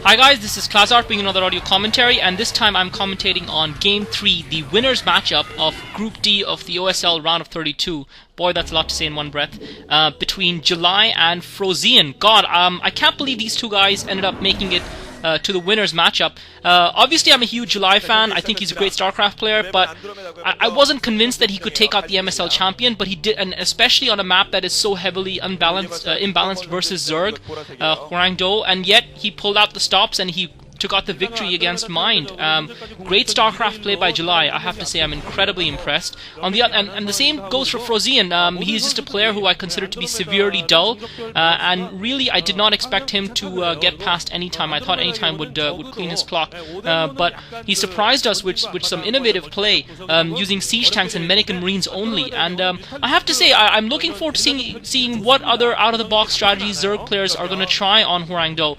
Hi guys, this is Klazart bringing another audio commentary, and this time I'm commentating on Game 3, the winners matchup of Group D of the OSL round of 32. Boy, that's a lot to say in one breath. Between July and Frozian. God, I can't believe these two guys ended up making it to the winners matchup. Obviously, I'm a huge July fan. I think he's a great StarCraft player, but I wasn't convinced that he could take out the MSL champion, but he did, and especially on a map that is so heavily imbalanced versus Zerg, Hwangdo, and yet he pulled out the stops and he took out the victory against Mind. Great StarCraft play by July. I have to say I'm incredibly impressed. On the and the same goes for Frozian. He's just a player who I consider to be severely dull, and really I did not expect him to get past Anytime. I thought Anytime would clean his clock, but he surprised us with some innovative play, using siege tanks and medic and marines only. And I have to say I'm looking forward to seeing what other out-of-the-box strategies Zerg players are going to try on Hwangdo.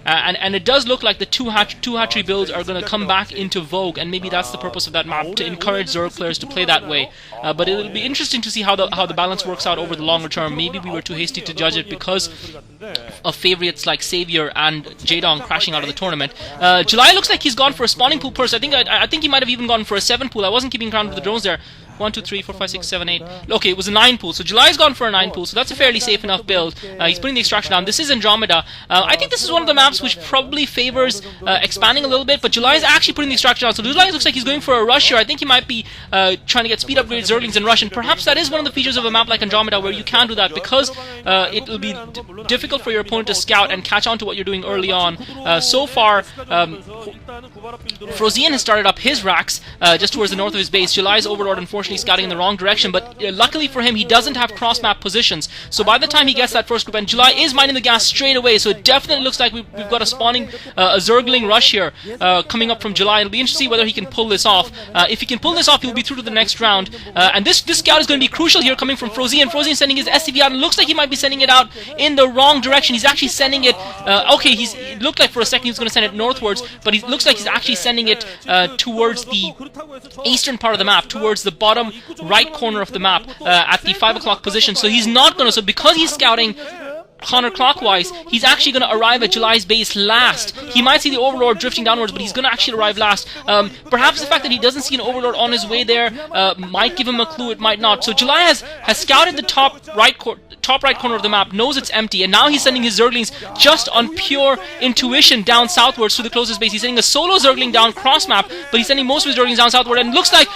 And it does look like the two hatchery builds are going to come back into vogue, and maybe that's the purpose of that map, to encourage Zerg players to play that way. But it'll be interesting to see how the balance works out over the longer term. Maybe we were too hasty to judge it because of favorites like Savior and Jaedong crashing out of the tournament. July looks like he's gone for a spawning pool purse. I think he might have even gone for a 7 pool. I wasn't keeping count of the drones there. 1, 2, 3, 4, 5, 6, 7, 8. Okay, it was a 9 pool. So July's gone for a 9 pool. So that's a fairly safe enough build. He's putting the extraction down. This is Andromeda. I think this is one of the maps which probably favors expanding a little bit. But July's actually putting the extraction down. So July looks like he's going for a rush here. I think he might be trying to get speed upgrades, Zerglings, and rush. And perhaps that is one of the features of a map like Andromeda where you can do that, because it will be difficult for your opponent to scout and catch on to what you're doing early on. So far, Frozian has started up his racks just towards the north of his base. July's Overlord unfortunately scouting in the wrong direction, but luckily for him he doesn't have cross map positions, so by the time he gets that first group, and July is mining the gas straight away, so it definitely looks like we've got a spawning a Zergling rush here coming up from July. It'll be interesting to see whether he can pull this off. If he can pull this off, he'll be through to the next round, and this scout is going to be crucial here coming from Frozian. Frozian sending his SCV out, and looks like he might be sending it out in the wrong direction. He's actually sending it okay, it looked like for a second he was going to send it northwards, but it looks like he's actually sending it towards the eastern part of the map, towards the bottom right corner of the map, at the 5 o'clock position. So he's not going to, so because he's scouting counterclockwise, he's actually going to arrive at July's base last. He might see the Overlord drifting downwards, but he's going to actually arrive last. Perhaps the fact that he doesn't see an Overlord on his way there might give him a clue, it might not. So July has scouted the top right corner of the map, knows it's empty, and now he's sending his Zerglings just on pure intuition down southwards to the closest base. He's sending a solo Zergling down cross map, but he's sending most of his Zerglings down southward, and it looks like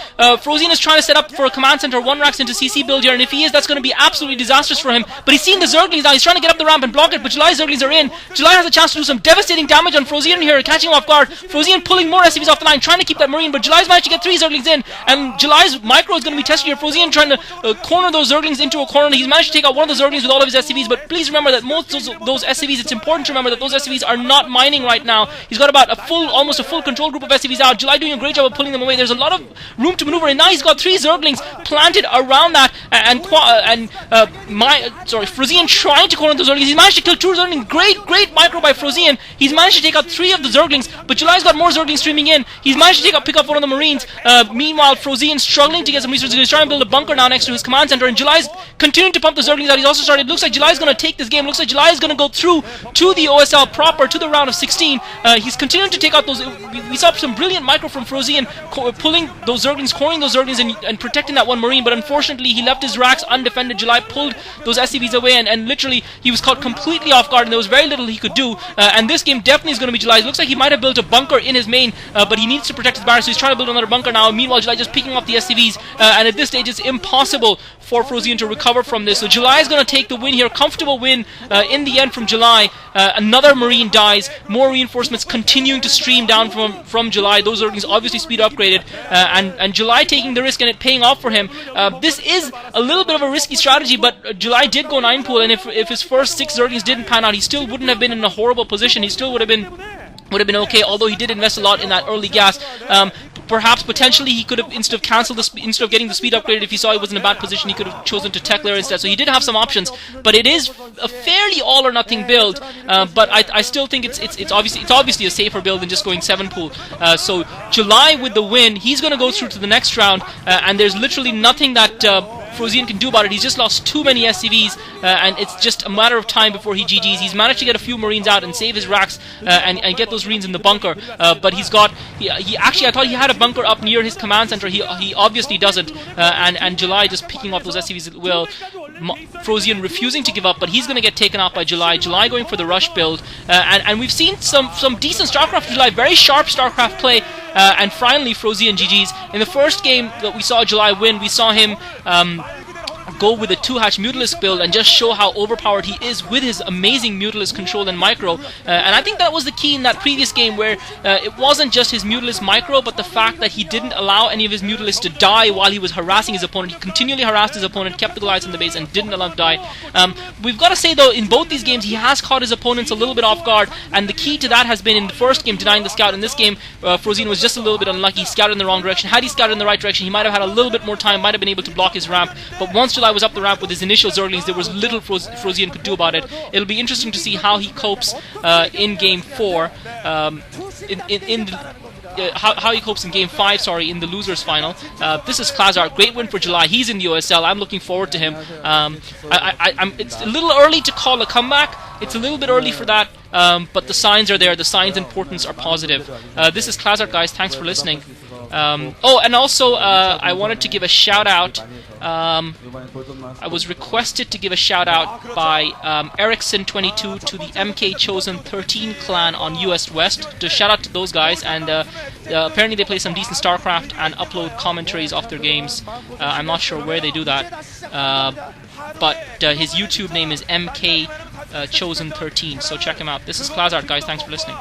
Frozian is trying to set up for a command center 1 racks into CC build here, and if he is, that's going to be absolutely disastrous for him. But he's seeing the Zerglings now, he's trying to get up the ramp and block it, but July's Zerglings are in. July has a chance to do some devastating damage on Frozian here, catching him off guard. Frozian pulling more SCVs off the line, trying to keep that Marine, but July's managed to get 3 Zerglings in, and July's micro is going to be tested here. Frozian trying to corner those Zerglings into a corner. He's managed to take out one of the Zerglings with all of his SCVs, but please remember that most of those SCVs, it's important to remember that those SCVs are not mining right now. He's got about almost a full control group of SCVs out. July doing a great job of pulling them away. There's a lot of room to maneuver, and now he's got 3 Zerglings planted around that, and Frozian trying to corner those Zerglings. He's managed to kill 2 Zerglings. Great micro by Frozian. He's managed to take out 3 of the Zerglings, but July's got more Zerglings streaming in. He's managed to pick up one of the Marines. Meanwhile, Frozian struggling to get some resources. He's trying to build a bunker now next to his command center, and July's continuing to pump the Zerglings out. He's also started. Looks like July's going to take this game. Looks like July is going to go through to the OSL proper, to the round of 16. He's continuing to take out those. We saw some brilliant micro from Frozian, pulling those Zerglings, cornering those Zerglings, and protecting that one Marine. But unfortunately, he left his racks undefended. July pulled those SCVs away, and literally he was caught completely off guard, and there was very little he could do. And this game definitely is going to be July's. Looks like he might have built a bunker in his main, but he needs to protect his barracks, so he's trying to build another bunker now. Meanwhile, July just picking off the SCVs, and at this stage it's impossible for Frozian to recover from this. So July is going to take the win here, comfortable win in the end from July. Another Marine dies, more reinforcements continuing to stream down from July. Those Zerglings obviously speed upgraded, and July taking the risk and it paying off for him. This is a little bit of a risky strategy, but July did go 9 pool, and if his first 6 Zerglings didn't pan out, he still wouldn't have been in a horrible position. He still would have been okay, although he did invest a lot in that early gas. Perhaps potentially he could have, instead of getting the speed upgraded, if he saw he was in a bad position, he could have chosen to tech layer instead. So he did have some options, but it is a fairly all or nothing build. But I still think it's obviously a safer build than just going 7 pool. So July with the win, he's going to go through to the next round, and there's literally nothing that Frozian can do about it. He's just lost too many SCVs, and it's just a matter of time before he GG's. He's managed to get a few Marines out and save his racks and get those Marines in the bunker, but he actually, I thought he had a bunker up near his command center. He obviously doesn't, and July just picking off those SCVs at will. Frozian refusing to give up, but he's going to get taken out by July. July going for the rush build, and we've seen some decent StarCraft July, very sharp StarCraft play, and finally Frozian GG's. In the first game that we saw July win, we saw him go with a 2-hatch Mutalisk build and just show how overpowered he is with his amazing Mutalisk control and micro, and I think that was the key in that previous game, where it wasn't just his Mutalisk micro, but the fact that he didn't allow any of his Mutalisks to die while he was harassing his opponent. He continually harassed his opponent, kept the Goliaths in the base, and didn't allow him to die. We've got to say though, in both these games he has caught his opponents a little bit off guard, and the key to that has been in the first game denying the scout. In this game, Frozian was just a little bit unlucky. He scouted in the wrong direction. Had he scouted in the right direction, he might have had a little bit more time, might have been able to block his ramp, but once July was up the ramp with his initial Zerglings, there was little Frozian could do about it. It'll be interesting to see how he copes in Game 4, how he copes in Game 5, in the losers final. This is Klazart, great win for July. He's in the OSL. I'm looking forward to him. It's a little early to call a comeback. It's a little bit early for that, but the signs are there. The signs and portents are positive. This is Klazart, guys. Thanks for listening. And also I wanted to give a shout out. I was requested to give a shout out by Ericsson22 to the MK Chosen 13 clan on US West. To shout out to those guys, and apparently they play some decent StarCraft and upload commentaries of their games. I'm not sure where they do that, but his YouTube name is MK Chosen 13, so check him out. This is Klazart, guys. Thanks for listening.